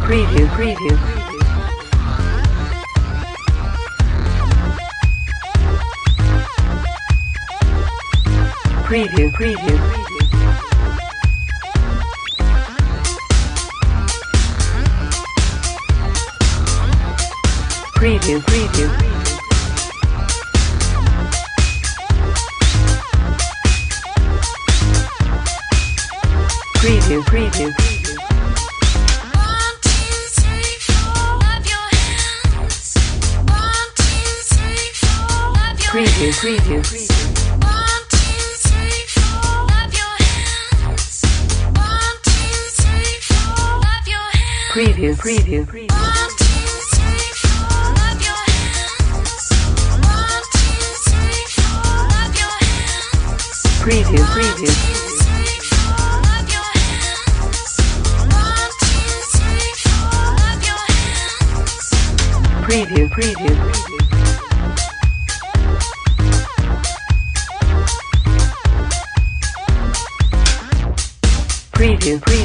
Preview, preview. Preview, preview. Preview, preview. Preview, preview. Preview, preview. Preview, preview. Preview, preview. Preview, preview. Preview, preview.